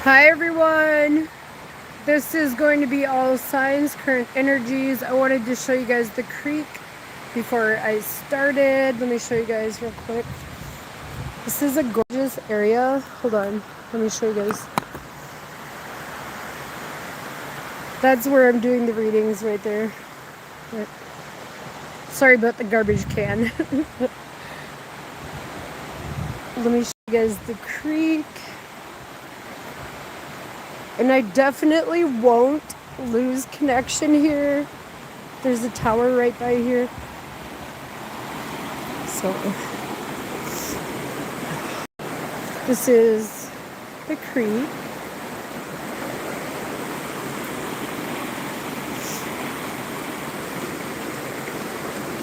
Hi everyone, this is going to be all signs, current energies. I wanted to show you guys the creek before I started. Let me show you guys real quick. This is a gorgeous area. Hold on, let me show you guys. That's where I'm doing the readings right there. Sorry about the garbage can. Let me show you guys the creek. And I definitely won't lose connection here. There's a tower right by here. So this is the creek.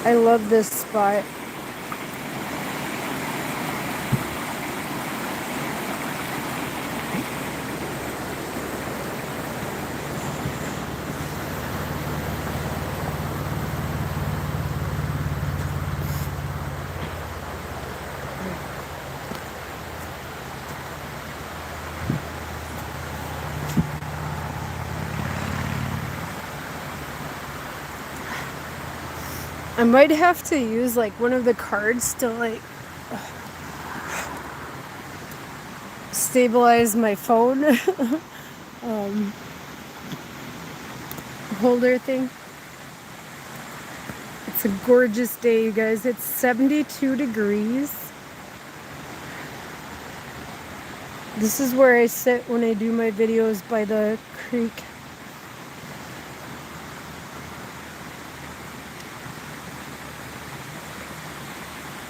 I love this spot. I might have to use like one of the cards to like stabilize my phone holder thing. It's a gorgeous day, you guys. It's 72 degrees. This is where I sit when I do my videos by the creek.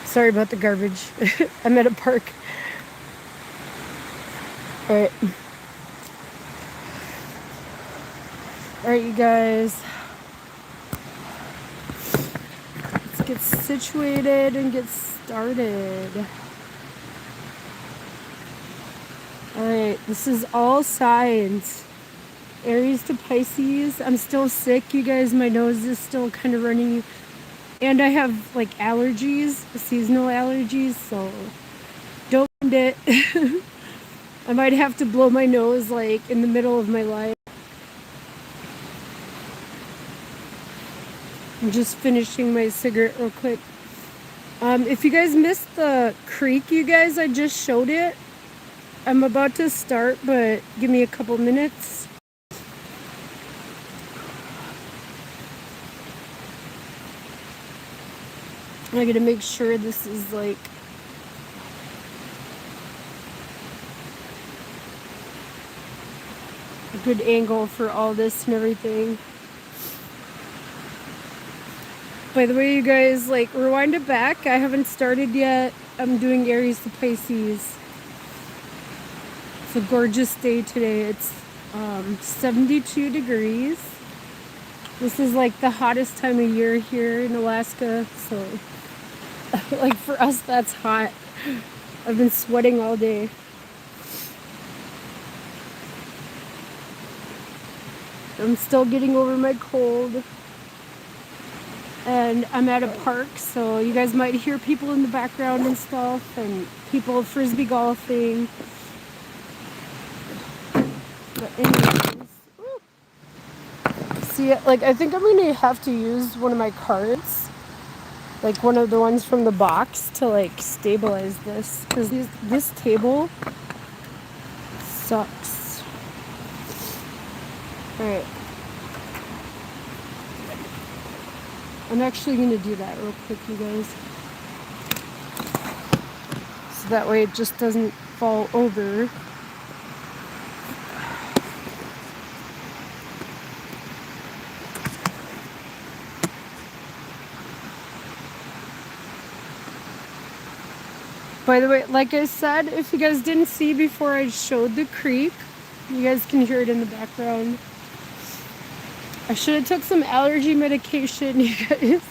Sorry about the garbage. I'm at a park. Alright. Alright, you guys. Let's get situated and get started. Alright, this is all signs. Aries to Pisces. I'm still sick, you guys. My nose is still kind of running. And I have like allergies, seasonal allergies, so don't mind it. I might have to blow my nose like in the middle of my life. I'm just finishing my cigarette real quick. If you guys missed the creek, you guys, I just showed it. I'm about to start, but give me a couple minutes. I gotta make sure this is like a good angle for all this and everything. By the way, you guys, like, rewind it back. I haven't started yet. I'm doing Aries to Pisces. It's a gorgeous day today. It's 72 degrees. This is like the hottest time of year here in Alaska, so like for us that's hot. I've been sweating all day. I'm still getting over my cold. And I'm at a park, so you guys might hear people in the background and stuff, and people frisbee golfing. But anyways, see, like, I think I'm gonna have to use one of my cards, like one of the ones from the box, to like stabilize this, because this table sucks. Alright, I'm actually gonna do that real quick, you guys, so that way it just doesn't fall over. By the way, like I said, if you guys didn't see before I showed the creek, you guys can hear it in the background. I should have took some allergy medication, you guys.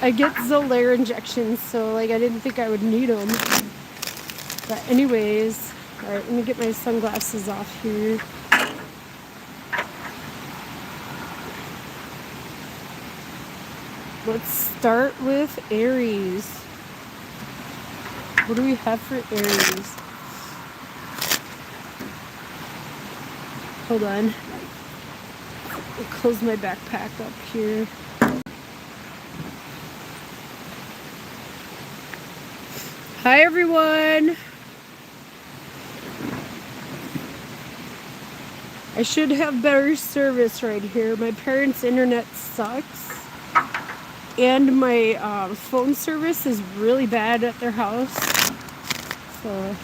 I get Xolair injections, so like I didn't think I would need them. But anyways, alright, let me get my sunglasses off here. Let's start with Aries. What do we have for Aries? Hold on. I'll close my backpack up here. Hi, everyone. I should have better service right here. My parents' internet sucks. And my phone service is really bad at their house. So,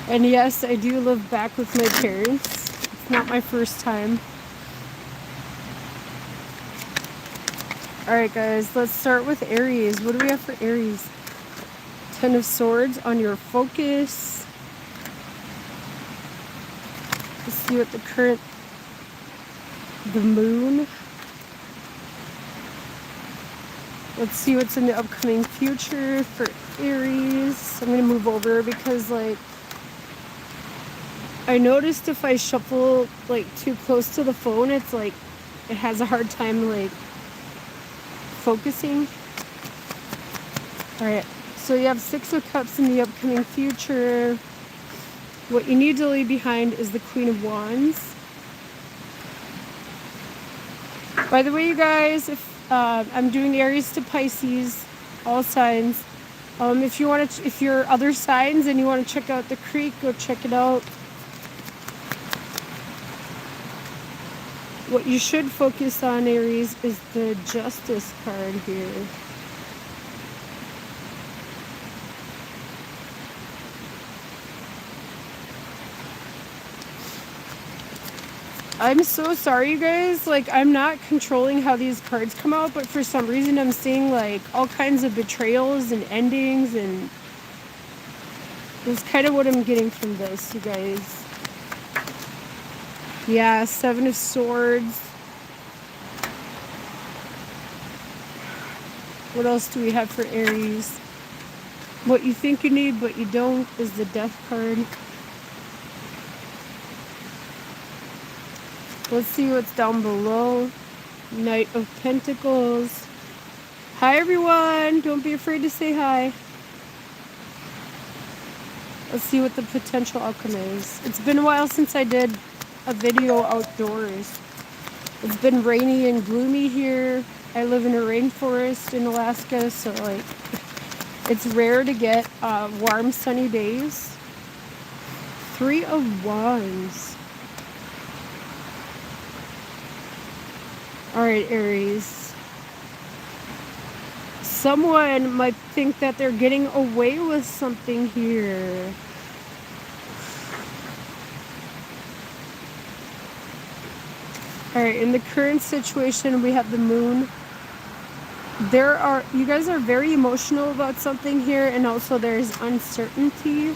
and yes, I do live back with my parents. It's not my first time. Alright guys, let's start with Aries. What do we have for Aries? Ten of Swords on your focus. Let's see what the moon. Let's see what's in the upcoming future for Aries. I'm going to move over because, like, I noticed if I shuffle, like, too close to the phone, it's like, it has a hard time, like, focusing. Alright, so you have Six of Cups in the upcoming future. What you need to leave behind is the Queen of Wands. By the way, you guys, if I'm doing Aries to Pisces, all signs. If you're other signs and you want to check out the creek, go check it out. What you should focus on, Aries, is the Justice card here. I'm so sorry, you guys. Like, I'm not controlling how these cards come out, but for some reason I'm seeing, like, all kinds of betrayals and endings, and that's kind of what I'm getting from this, you guys. Yeah, Seven of Swords. What else do we have for Aries? What you think you need, but you don't, is the Death card. Let's see what's down below. Knight of Pentacles. Hi, everyone. Don't be afraid to say hi. Let's see what the potential outcome is. It's been a while since I did a video outdoors. It's been rainy and gloomy here. I live in a rainforest in Alaska, so, like, it's rare to get warm, sunny days. Three of Wands. Alright, Aries. Someone might think that they're getting away with something here. Alright, in the current situation, we have the moon. You guys are very emotional about something here, and also there's uncertainty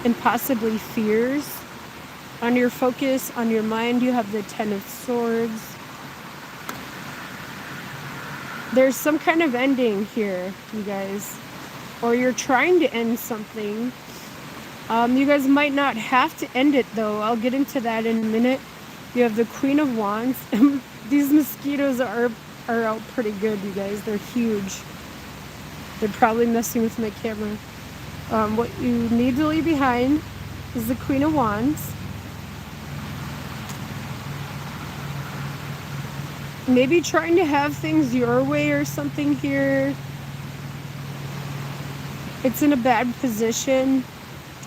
and possibly fears. On your focus, on your mind, you have the Ten of Swords. There's some kind of ending here, you guys. Or you're trying to end something. You guys might not have to end it, though. I'll get into that in a minute. You have the Queen of Wands. These mosquitoes are out pretty good, you guys. They're huge. They're probably messing with my camera. What you need to leave behind is the Queen of Wands. Maybe trying to have things your way or something here. It's in a bad position.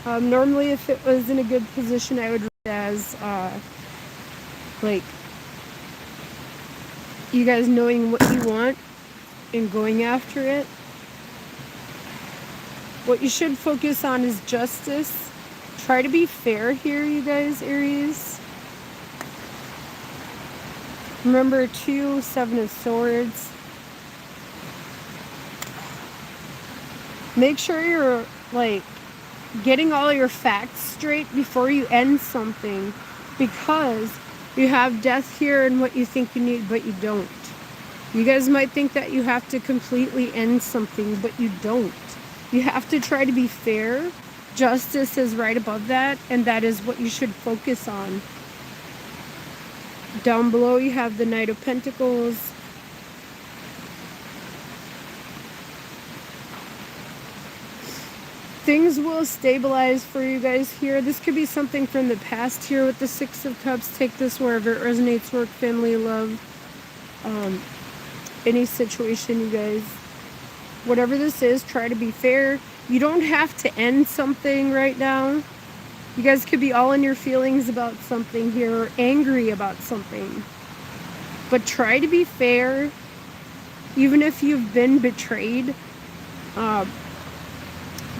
Normally, if it was in a good position, I would read it as, like, you guys knowing what you want and going after it. What you should focus on is justice. Try to be fair here, you guys, Aries. Remember, 2, Seven of Swords. Make sure you're, like, getting all your facts straight before you end something, because you have death here and what you think you need, but you don't. You guys might think that you have to completely end something, but you don't. You have to try to be fair. Justice is right above that, and that is what you should focus on. Down below, you have the Knight of Pentacles. things will stabilize for you guys here. This could be something from the past here with the Six of Cups. Take this wherever it resonates. Work, family, love, any situation, you guys. Whatever this is, try to be fair. You don't have to end something right now. You guys could be all in your feelings about something here, or angry about something. But try to be fair, even if you've been betrayed.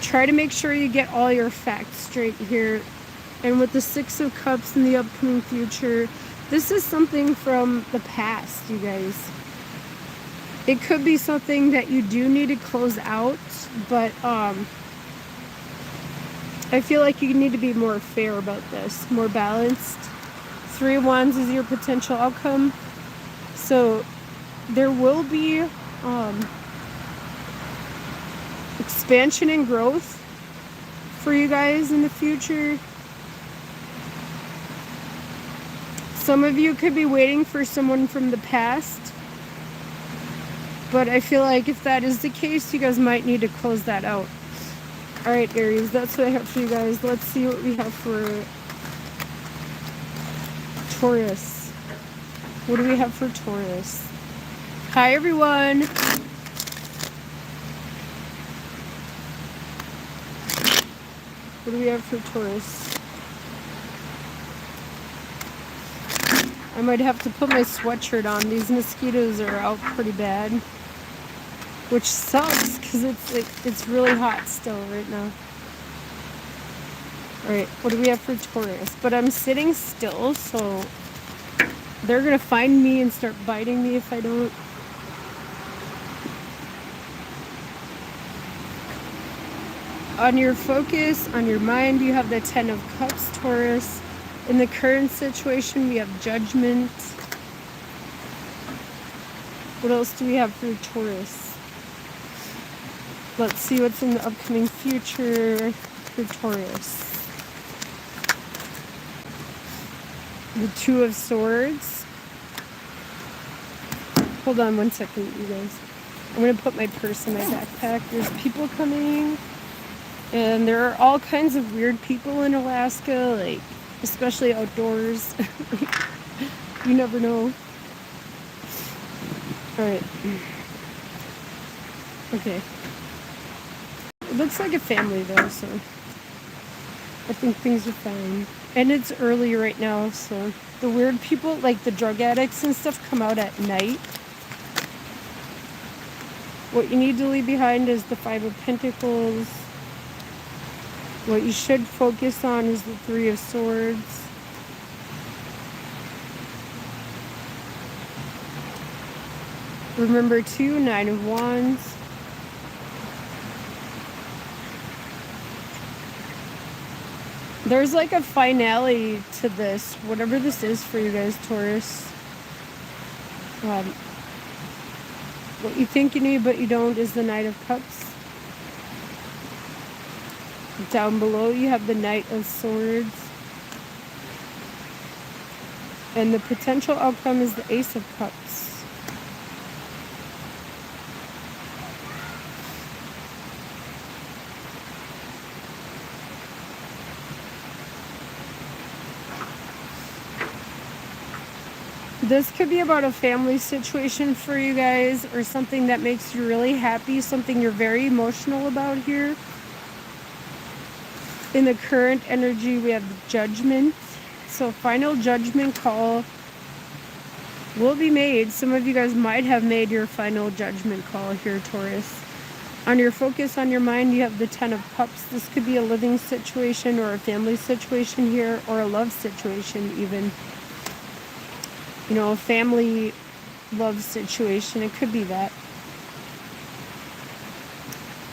Try to make sure you get all your facts straight here. And with the Six of Cups in the upcoming future, this is something from the past, you guys. It could be something that you do need to close out, but I feel like you need to be more fair about this, more balanced. Three of Wands is your potential outcome. So there will be expansion and growth for you guys in the future. Some of you could be waiting for someone from the past, but I feel like if that is the case, you guys might need to close that out. All right, Aries, that's what I have for you guys. Let's see what we have for Taurus. What do we have for Taurus? Hi, everyone. What do we have for Taurus? I might have to put my sweatshirt on. These mosquitoes are out pretty bad, which sucks because it's really hot still right now. All right, what do we have for Taurus? But I'm sitting still, so they're gonna find me and start biting me if I don't. On your focus, on your mind, you have the Ten of Cups, Taurus. In the current situation, we have Judgment. What else do we have for Taurus? Let's see what's in the upcoming future for Taurus. The Two of Swords. Hold on one second, you guys. I'm going to put my purse in my backpack. There's people coming. And there are all kinds of weird people in Alaska, like, especially outdoors. You never know. Alright. Okay. It looks like a family though, so I think things are fine. And it's early right now, so the weird people, like the drug addicts and stuff, come out at night. What you need to leave behind is the Five of Pentacles. What you should focus on is the Three of Swords. Remember too, Nine of Wands. There's like a finality to this, whatever this is for you guys, Taurus. What you think you need but you don't is the Knight of Cups. Down below you have the Knight of Swords. And the potential outcome is the Ace of Cups. This could be about a family situation for you guys, or something that makes you really happy, something you're very emotional about here. In the current energy, we have Judgment. So final judgment call will be made. Some of you guys might have made your final judgment call here, Taurus. On your focus, on your mind, you have the Ten of Cups. This could be a living situation or a family situation here, or a love situation even. You know, a family love situation. It could be that.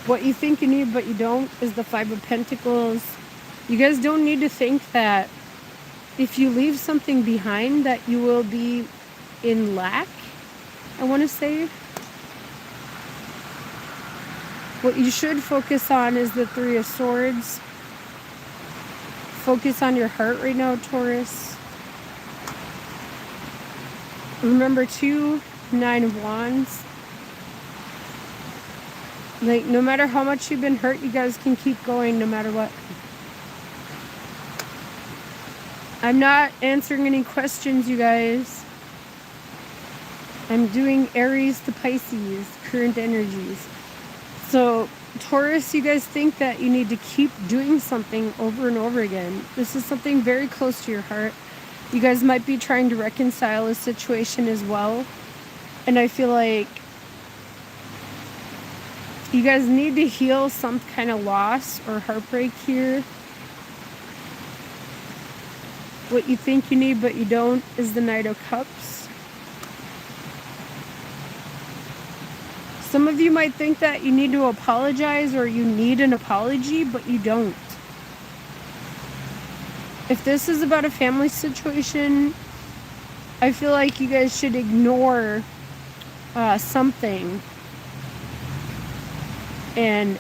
What you think you need but you don't is the Five of Pentacles. You guys don't need to think that if you leave something behind that you will be in lack, I want to say. What you should focus on is the Three of Swords. Focus on your heart right now, Taurus. Remember too, Nine of Wands. Like, no matter how much you've been hurt, you guys can keep going no matter what. I'm not answering any questions, you guys. I'm doing Aries to Pisces, current energies. So, Taurus, you guys think that you need to keep doing something over and over again. This is something very close to your heart. You guys might be trying to reconcile a situation as well. And I feel like you guys need to heal some kind of loss or heartbreak here. What you think you need but you don't is the Knight of Cups. Some of you might think that you need to apologize or you need an apology, but you don't. If this is about a family situation, I feel like you guys should ignore something and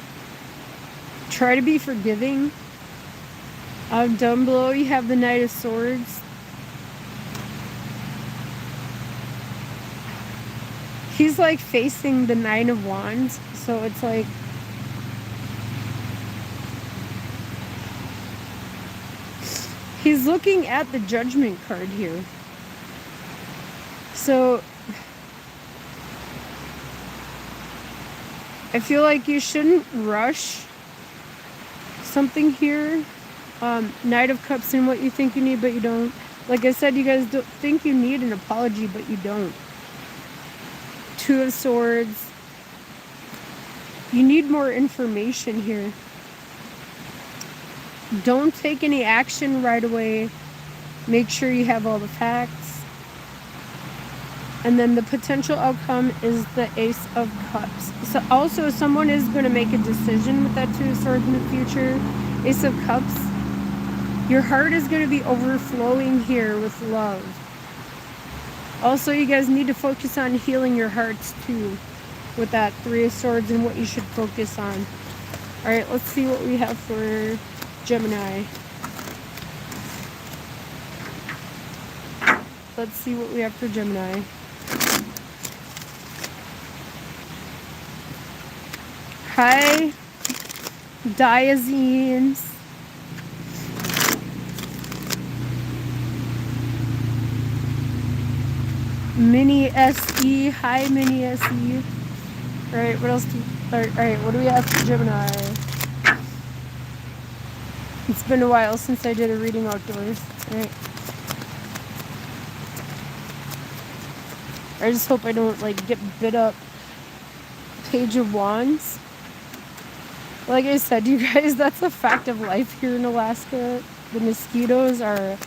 try to be forgiving. Down below you have the Knight of Swords. He's like facing the Nine of Wands, so it's like he's looking at the Judgment card here. So I feel like you shouldn't rush something here. Knight of Cups and what you think you need but you don't. Like I said, you guys don't think you need an apology but you don't. Two of Swords. You need more information here. Don't take any action right away. Make sure you have all the facts. And then the potential outcome is the Ace of Cups. So also someone is going to make a decision with that Two of Swords in the future. Ace of Cups. Your heart is going to be overflowing here with love. Also, you guys need to focus on healing your hearts too with that Three of Swords and what you should focus on. Alright, let's see what we have for Gemini. Let's see what we have for Gemini. Hi, Diazines. Mini SE. Hi, Mini SE. Alright, what else do alright, what do we have for Gemini? It's been a while since I did a reading outdoors. Alright. I just hope I don't like get bit up. Page of Wands. Like I said, you guys, that's a fact of life here in Alaska. The mosquitoes are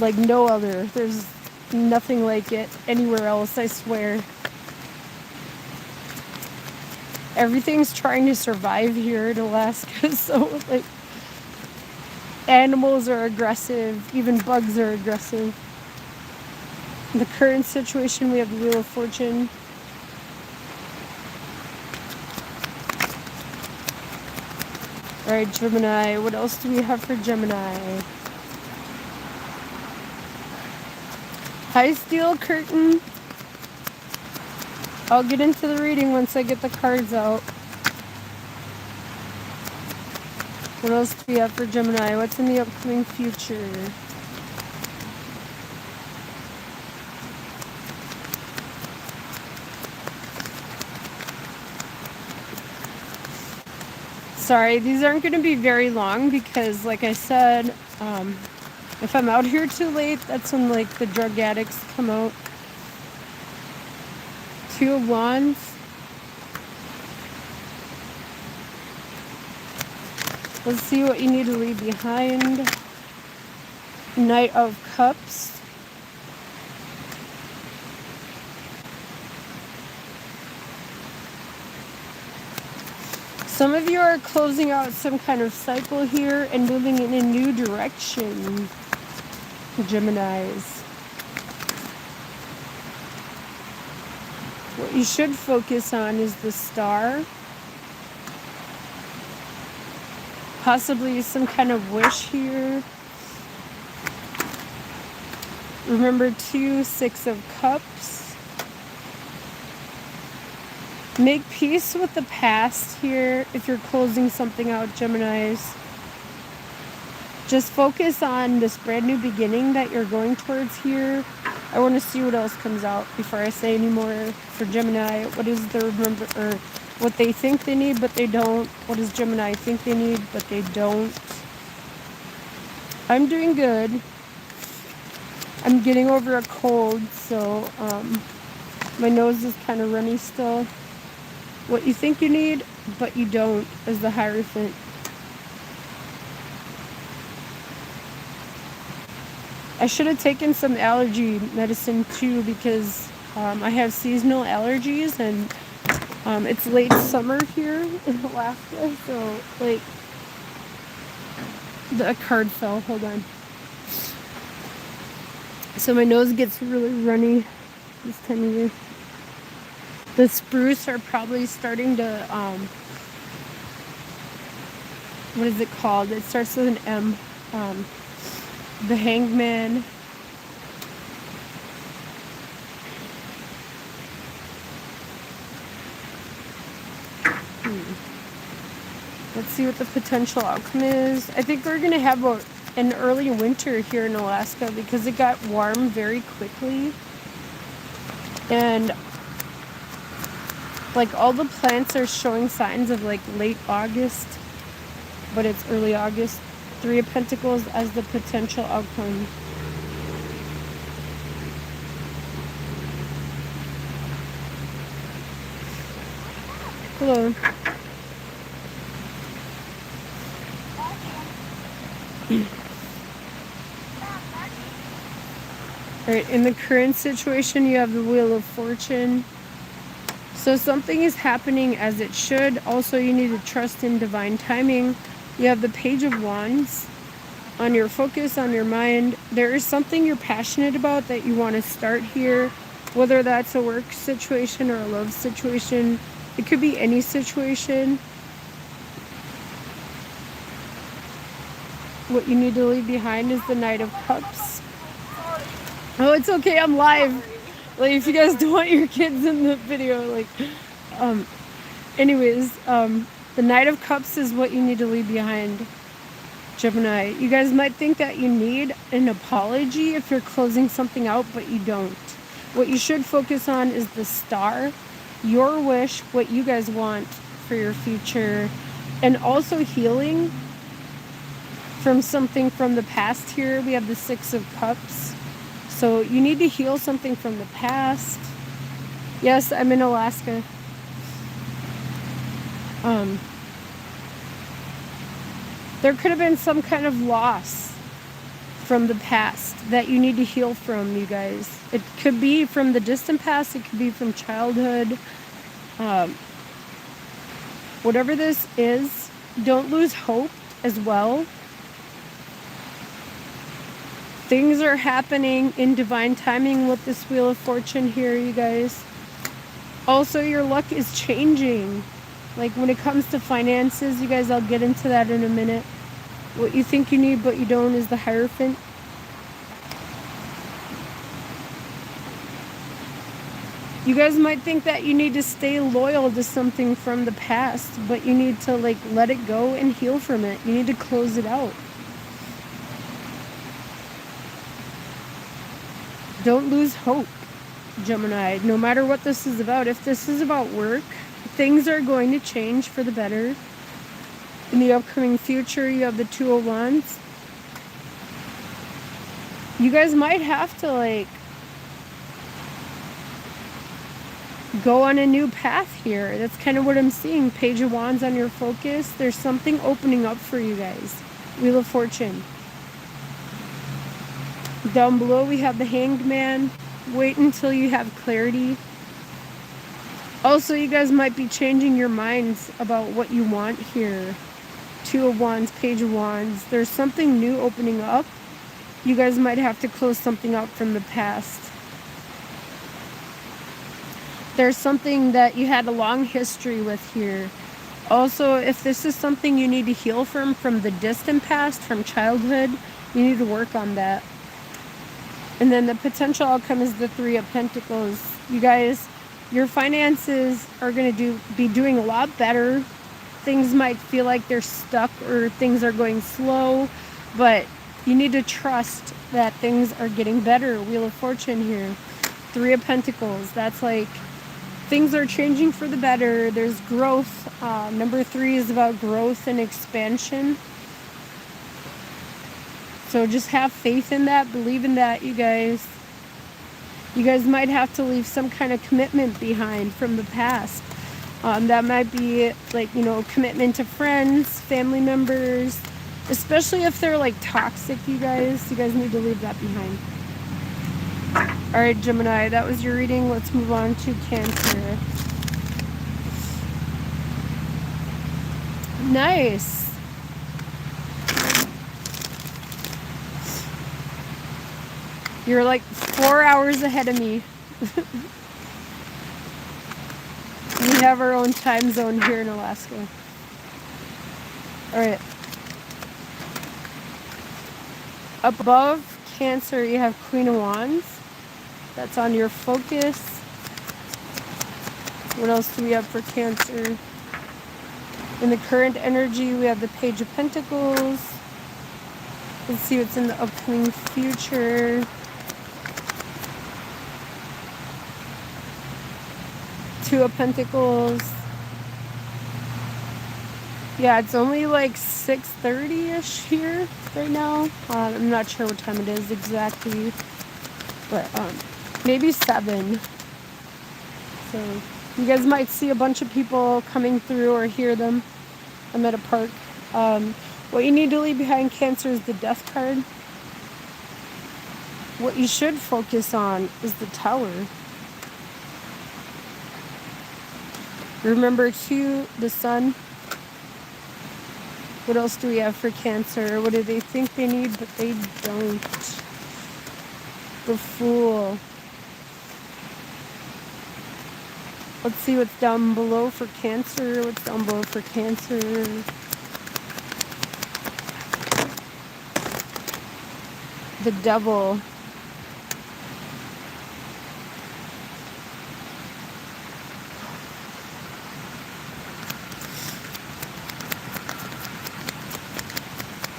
like no other. There's nothing like it anywhere else, I swear. Everything's trying to survive here in Alaska, so like animals are aggressive, even bugs are aggressive. In the current situation, we have the Wheel of Fortune. Alright, Gemini. What else do we have for Gemini? Hi, Steel Curtain. I'll get into the reading once I get the cards out. What else do we have for Gemini? What's in the upcoming future? Sorry, these aren't going to be very long because, like I said, if I'm out here too late, that's when, like, the drug addicts come out. Two of Wands. Let's see what you need to leave behind. Knight of Cups. Some of you are closing out some kind of cycle here and moving in a new direction, Geminis. What you should focus on is the Star. Possibly some kind of wish here. Remember 2, 6 of Cups. Make peace with the past here if you're closing something out, Geminis. Just focus on this brand new beginning that you're going towards here. I want to see what else comes out before I say any more for Gemini. What is their remember, or what they think they need but they don't? What does Gemini think they need but they don't? I'm doing good. I'm getting over a cold, so my nose is kind of runny still. What you think you need but you don't is the Hierophant. I should have taken some allergy medicine too, because I have seasonal allergies, and it's late summer here in Alaska, so like the card fell. Hold on. So my nose gets really runny this time of year. The spruce are probably starting to what is it called? It starts with an M. The Hangman. Let's see what the potential outcome is. I think we're going to have an early winter here in Alaska because it got warm very quickly. And like all the plants are showing signs of like late August, but it's early August. Three of Pentacles as the potential outcome. Hello. Alright, in the current situation, you have the Wheel of Fortune. So something is happening as it should. Also, you need to trust in divine timing. You have the Page of Wands on your focus, on your mind. There is something you're passionate about that you want to start here, whether that's a work situation or a love situation. It could be any situation. What you need to leave behind is the Knight of Cups. Oh, it's okay, I'm live. Like, if you guys don't want your kids in the video, like, anyways, the Knight of Cups is what you need to leave behind, Gemini. You guys might think that you need an apology if you're closing something out, but you don't. What you should focus on is the Star, your wish, what you guys want for your future, and also healing from something from the past here. We have the Six of Cups. So you need to heal something from the past. Yes, I'm in Alaska. There could have been some kind of loss from the past that you need to heal from, you guys. It could be from the distant past. It could be from childhood. Whatever this is, don't lose hope as well. Things are happening in divine timing with this Wheel of Fortune here, you guys. Also, your luck is changing. Like when it comes to finances, you guys, I'll get into that in a minute. What you think you need but you don't is the Hierophant. You guys might think that you need to stay loyal to something from the past, but you need to like let it go and heal from it. You need to close it out. Don't lose hope, Gemini, no matter what this is about. If this is about work, things are going to change for the better. In the upcoming future, you have the Two of Wands. You guys might have to like go on a new path here. That's kind of what I'm seeing. Page of Wands on your focus. There's something opening up for you guys. Wheel of Fortune. Down below we have the Hanged Man. Wait until you have clarity. Also, you guys might be changing your minds about what you want here. Two of Wands, Page of Wands. There's something new opening up. You guys might have to close something out from the past. There's something that you had a long history with here. Also, if this is something you need to heal from the distant past, from childhood, you need to work on that. And then the potential outcome is the Three of Pentacles. You guys, Your finances are going to be doing a lot better. Things might feel like they're stuck or things are going slow, but you need to trust that things are getting better. Wheel of Fortune here. 3 of Pentacles. That's like things are changing for the better. There's growth. Number 3 is about growth and expansion. So just have faith in that. Believe in that, you guys. You guys might have to leave some kind of commitment behind from the past. That might be like, you know, commitment to friends, family members, especially if they're like toxic, you guys. You guys need to leave that behind. All right, Gemini, that was your reading. Let's move on to Cancer. Nice. You're like 4 hours ahead of me. We have our own time zone here in Alaska. All right. Above Cancer, you have Queen of Wands. That's on your focus. What else do we have for Cancer? In the current energy, we have the Page of Pentacles. Let's see what's in the upcoming future. 2 of Pentacles. Yeah, it's only like 6:30-ish here right now. I'm not sure what time it is exactly, but maybe 7. So you guys might see a bunch of people coming through or hear them. I'm at a park. What you need to leave behind, Cancer, is the Death card. What you should focus on is the Tower. Remember, too, the Sun. What else do we have for Cancer? What do they think they need, but they don't? The Fool. Let's see what's down below for Cancer. What's down below for Cancer? The Devil.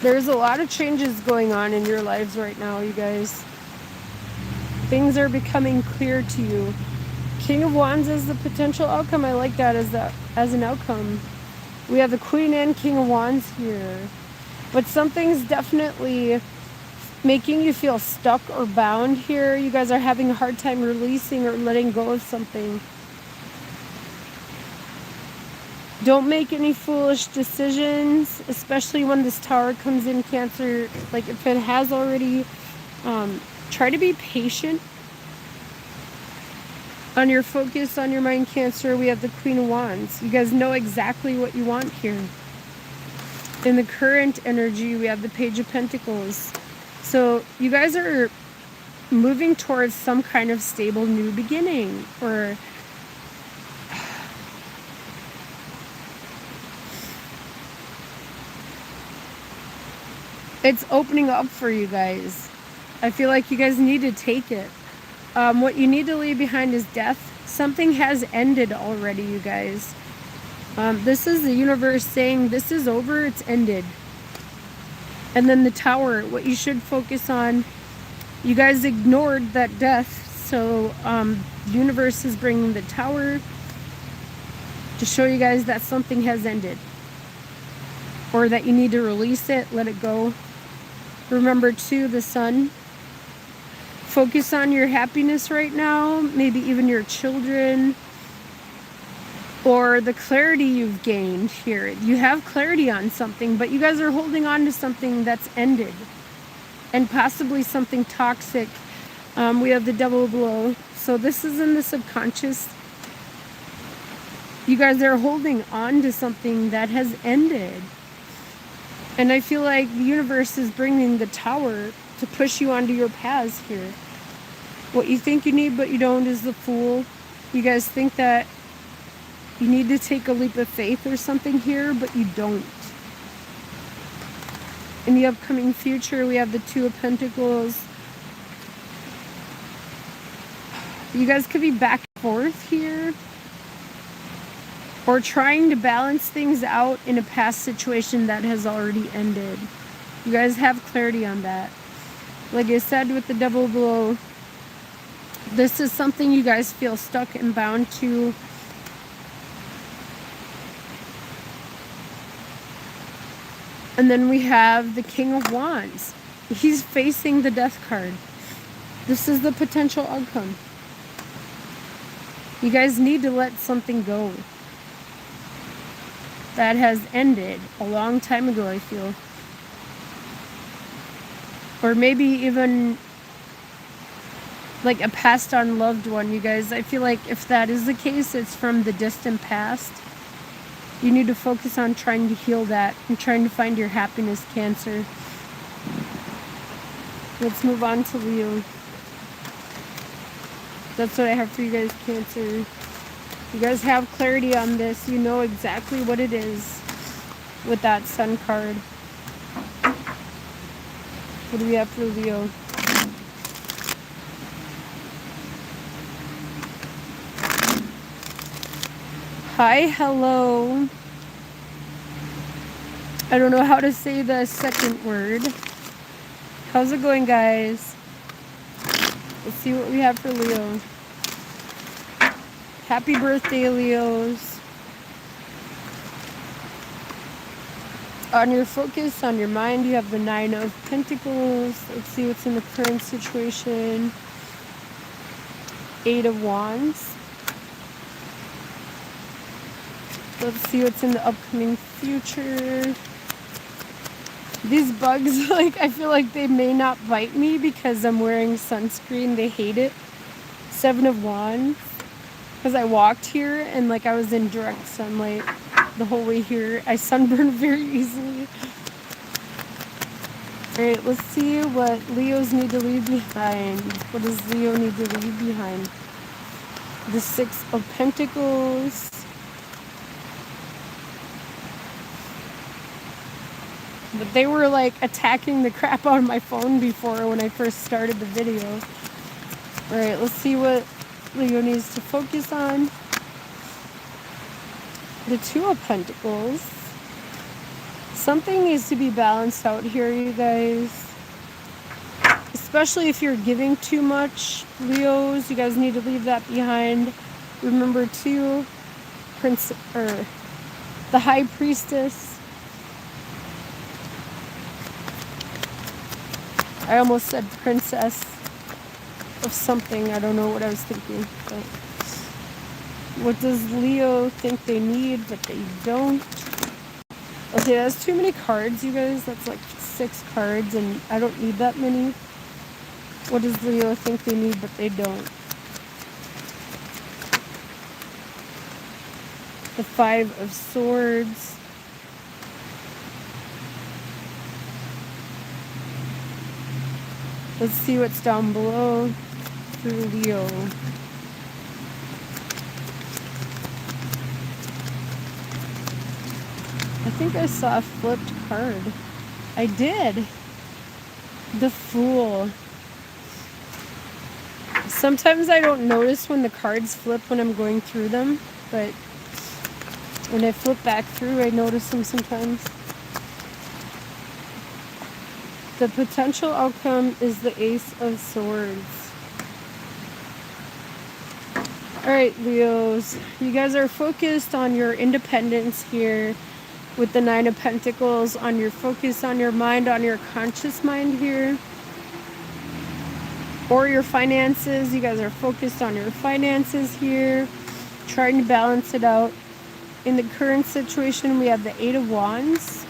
There's a lot of changes going on in your lives right now, you guys. Things are becoming clear to you. King of Wands is the potential outcome. I like that as an outcome. We have the Queen and King of Wands here. But something's definitely making you feel stuck or bound here. You guys are having a hard time releasing or letting go of something. Don't make any foolish decisions, especially when this Tower comes in, Cancer. Like if it has already, try to be patient. On your focus, on your mind, Cancer, we have the Queen of Wands. You guys know exactly what you want here. In the current energy, we have the Page of Pentacles. So you guys are moving towards some kind of stable new beginning, or it's opening up for you guys. I feel like you guys need to take it. What you need to leave behind is death. Something has ended already, you guys. This is the universe saying this is over, it's ended. And then the Tower, what you should focus on. You guys ignored that death, so the universe is bringing the Tower to show you guys that something has ended. Or that you need to release it, let it go. Remember, too, the Sun. Focus on your happiness right now, maybe even your children, or the clarity you've gained here. You have clarity on something, but you guys are holding on to something that's ended, and possibly something toxic. We have the Devil below, so this is in the subconscious. You guys are holding on to something that has ended. And I feel like the universe is bringing the Tower to push you onto your paths here. What you think you need but you don't is the Fool. You guys think that you need to take a leap of faith or something here, but you don't. In the upcoming future, we have the 2 of Pentacles. You guys could be back and forth here, or trying to balance things out in a past situation that has already ended. You guys have clarity on that. Like I said with the double blow, this is something you guys feel stuck and bound to. And then we have the King of Wands. He's facing the Death card. This is the potential outcome. You guys need to let something go that has ended a long time ago, I feel. Or maybe even like a passed on loved one, you guys. I feel like if that is the case, it's from the distant past. You need to focus on trying to heal that and trying to find your happiness, Cancer. Let's move on to Leo. That's what I have for you guys, Cancer. You guys have clarity on this. You know exactly what it is with that Sun card. What do we have for Leo? Hi, hello. I don't know how to say the second word. How's it going, guys? Let's see what we have for Leo. Happy birthday, Leos. On your focus, on your mind, you have the Nine of Pentacles. Let's see what's in the current situation. Eight of Wands. Let's see what's in the upcoming future. These bugs, like, I feel like they may not bite me because I'm wearing sunscreen. They hate it. Seven of Wands. Because I walked here and, like, I was in direct sunlight the whole way here. I sunburned very easily. Alright, let's see what Leos need to leave behind. What does Leo need to leave behind? The Six of Pentacles. But they were like attacking the crap out of my phone before when I first started the video. Alright, let's see what Leo needs to focus on. The Two of Pentacles. Something needs to be balanced out here, you guys. Especially if you're giving too much, Leos. You guys need to leave that behind. Remember too, the High Priestess. I almost said princess of something. I don't know what I was thinking. But what does Leo think they need, but they don't? Okay, that's too many cards, you guys. That's like 6 cards, and I don't need that many. What does Leo think they need, but they don't? The Five of Swords. Let's see what's down below for Leo. I think I saw a flipped card. I did. The Fool. Sometimes I don't notice when the cards flip when I'm going through them, but when I flip back through, I notice them sometimes. The potential outcome is the Ace of Swords. Alright, Leos. You guys are focused on your independence here with the Nine of Pentacles, on your focus on your mind, on your conscious mind here. Or your finances. You guys are focused on your finances here, trying to balance it out. In the current situation, we have the Eight of Wands.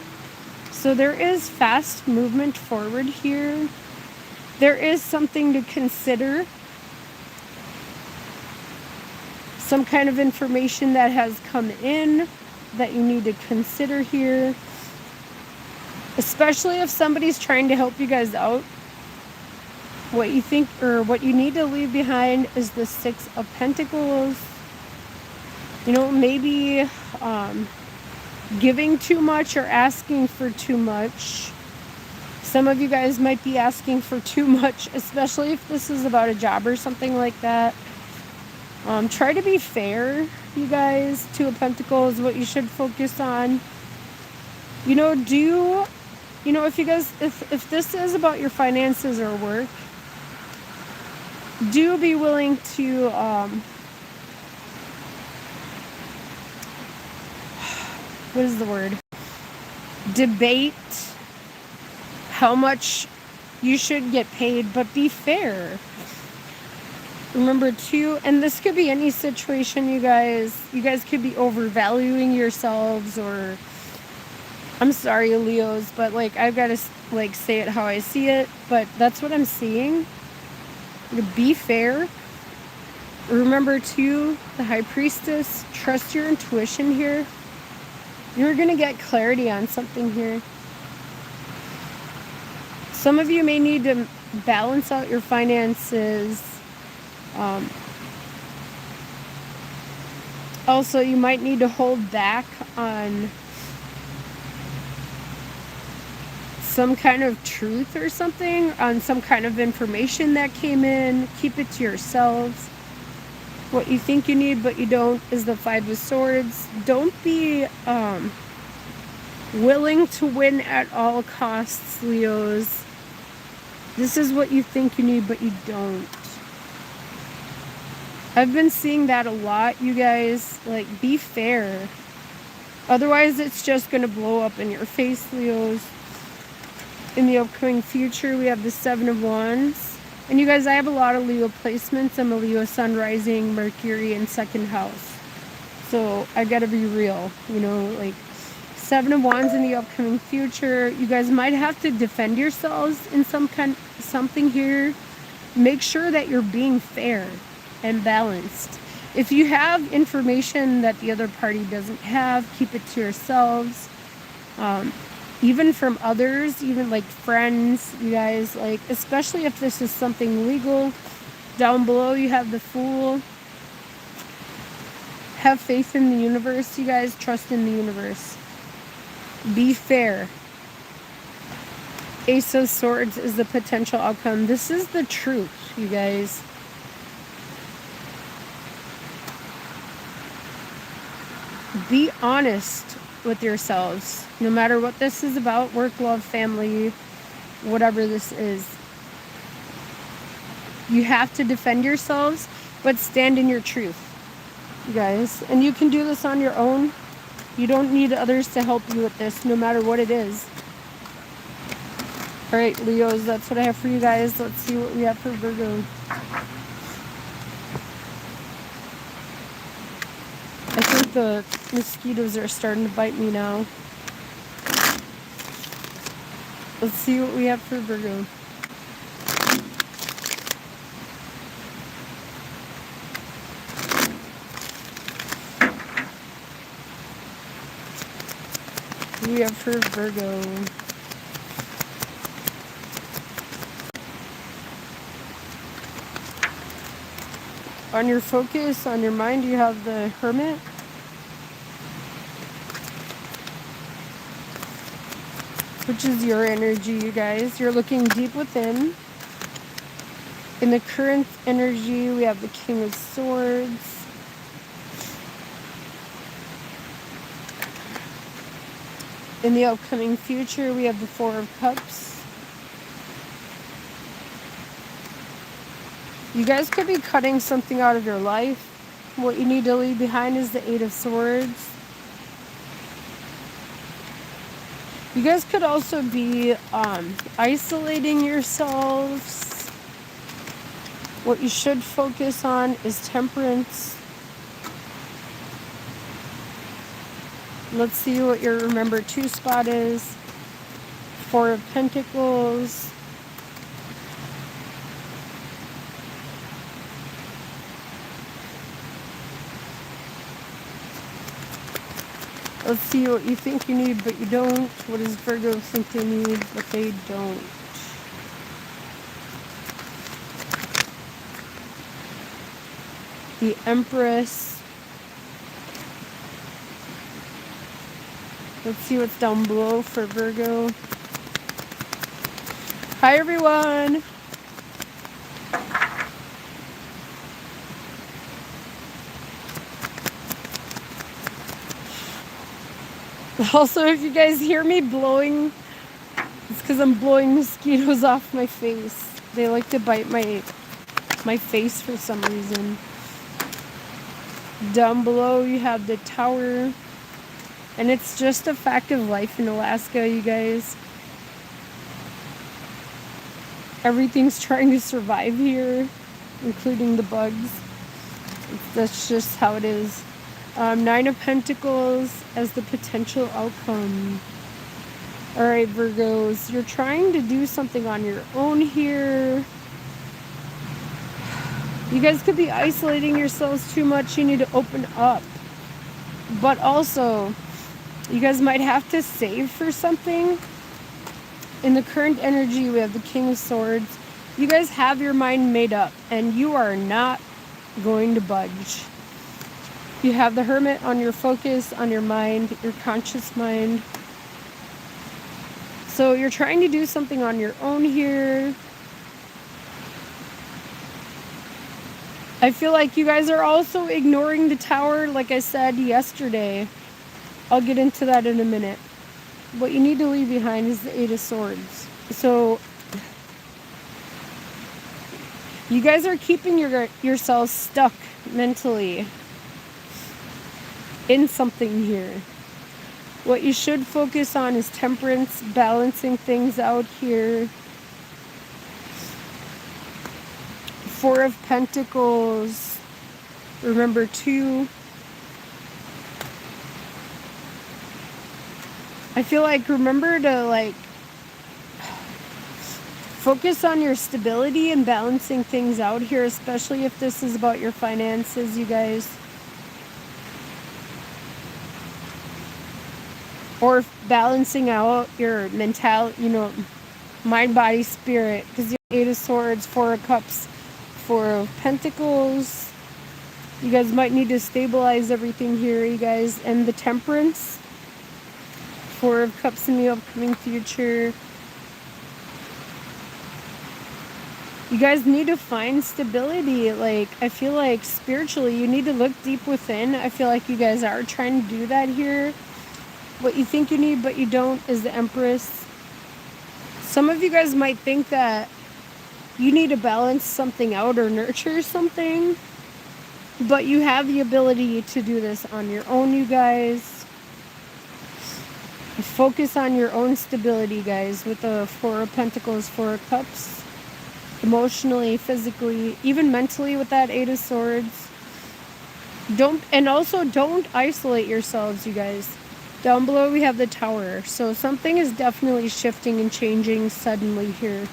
So there is fast movement forward here. There is something to consider. Some kind of information that has come in that you need to consider here. Especially if somebody's trying to help you guys out. What you think, or what you need to leave behind, is the Six of Pentacles. You know, maybe giving too much or asking for too much. Some of you guys might be asking for too much, especially if this is about a job or something like that. Try to be fair, you guys. Two of Pentacles, what you should focus on. You know, if you guys, if this is about your finances or work, do be willing to, what is the word? Debate how much you should get paid, but be fair. Remember too, and this could be any situation, you guys could be overvaluing yourselves, or I'm sorry, Leos, but like I've got to like say it how I see it, but that's what I'm seeing. Be fair. Remember too, the High Priestess, trust your intuition here. You're going to get clarity on something here. Some of you may need to balance out your finances. Also, you might need to hold back on some kind of truth or something, on some kind of information that came in. Keep it to yourselves. What you think you need but you don't is the Five of Swords. Don't be willing to win at all costs, Leos. This is what you think you need but you don't. I've been seeing that a lot, you guys. Like, be fair. Otherwise, it's just going to blow up in your face, Leos. In the upcoming future, we have the Seven of Wands. And you guys, I have a lot of Leo placements. I'm a Leo Sun, Rising, Mercury, and second house. So, I got to be real. You know, like, Seven of Wands in the upcoming future. You guys might have to defend yourselves in something here. Make sure that you're being fair and balanced. If you have information that the other party doesn't have, keep it to yourselves. Even from others, even like friends, you guys, like, especially if this is something legal. Down below you have the Fool. Have faith in the universe, you guys. Trust in the universe. Be fair. Ace of Swords is the potential outcome. This is the truth, you guys. Be honest with yourselves. No matter what this is about, work, love, family, whatever this is. You have to defend yourselves, but stand in your truth, you guys. And you can do this on your own. You don't need others to help you with this, no matter what it is. All right, Leos, that's what I have for you guys. Let's see what we have for Virgo. I think the mosquitoes are starting to bite me now. Let's see what we have for Virgo. What do we have for Virgo? On your focus, on your mind, you have the Hermit. Which is your energy, you guys. You're looking deep within. In the current energy, we have the King of Swords. In the upcoming future, we have the Four of Cups. You guys could be cutting something out of your life. What you need to leave behind is the Eight of Swords. You guys could also be isolating yourselves. What you should focus on is temperance. Let's see what your Remember 2 spot is. Four of Pentacles. Let's see what you think you need, but you don't. What does Virgo think they need, but they don't? The Empress. Let's see what's down below for Virgo. Hi, everyone. Also, if you guys hear me blowing, it's because I'm blowing mosquitoes off my face. They like to bite my face for some reason. Down below you have the Tower, and it's just a fact of life in Alaska, you guys. Everything's trying to survive here, including the bugs. That's just how it is. Nine of Pentacles as the potential outcome. Alright, Virgos, you're trying to do something on your own here. You guys could be isolating yourselves too much. You need to open up. But also, you guys might have to save for something. In the current energy, we have the King of Swords. You guys have your mind made up, and you are not going to budge. You have the Hermit on your focus, on your mind, your conscious mind. So you're trying to do something on your own here. I feel like you guys are also ignoring the Tower, like I said yesterday. I'll get into that in a minute. What you need to leave behind is the Eight of Swords. So you guys are keeping yourselves stuck mentally in something here. What you should focus on is temperance, balancing things out here. Four of Pentacles. Remember, 2. I feel like remember to focus on your stability and balancing things out here, especially if this is about your finances, you guys. Or balancing out your mind, body, spirit. Because you have 8 of Swords, 4 of Cups, 4 of Pentacles. You guys might need to stabilize everything here, you guys. And the Temperance. 4 of Cups in the upcoming future. You guys need to find stability. I feel like spiritually, you need to look deep within. I feel like you guys are trying to do that here. What you think you need, but you don't, is the Empress. Some of you guys might think that you need to balance something out or nurture something, but you have the ability to do this on your own, you guys. Focus on your own stability, guys, with the 4 of Pentacles, 4 of Cups. Emotionally, physically, even mentally with that 8 of Swords. Don't isolate yourselves, you guys. Down below we have the Tower. So something is definitely shifting and changing suddenly here.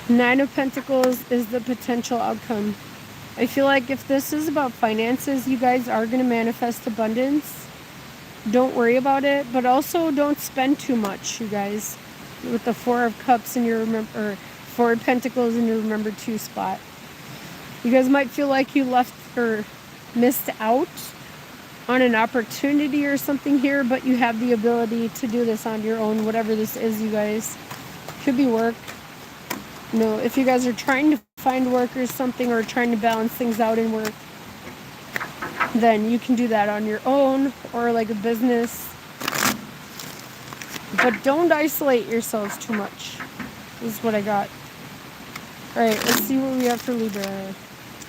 9 of Pentacles is the potential outcome. I feel like if this is about finances, you guys are going to manifest abundance. Don't worry about it, but also don't spend too much, you guys. With the 4 of Cups in your 4 of Pentacles in your remember 2 spot. You guys might feel like you left or missed out on an opportunity or something here, but you have the ability to do this on your own, whatever this is, you guys. Could be work. No, if you guys are trying to find work or something, or trying to balance things out in work, then you can do that on your own, or like a business. But don't isolate yourselves too much. This is what I got. Alright, let's see what we have for Libra.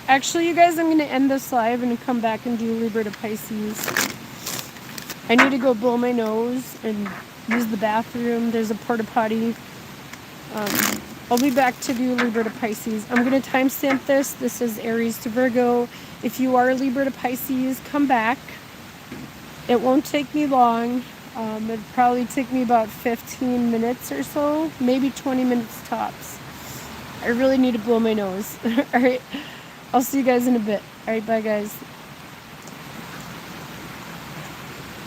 Actually, you guys, I'm going to end this live and come back and do Libra to Pisces. I need to go blow my nose and use the bathroom. There's a porta potty. I'll be back to do Libra to Pisces. I'm going to timestamp this. This is Aries to Virgo. If you are Libra to Pisces, come back. It won't take me long. It'd probably take me about 15 minutes or so. Maybe 20 minutes tops. I really need to blow my nose. Alright. I'll see you guys in a bit. Alright, bye guys.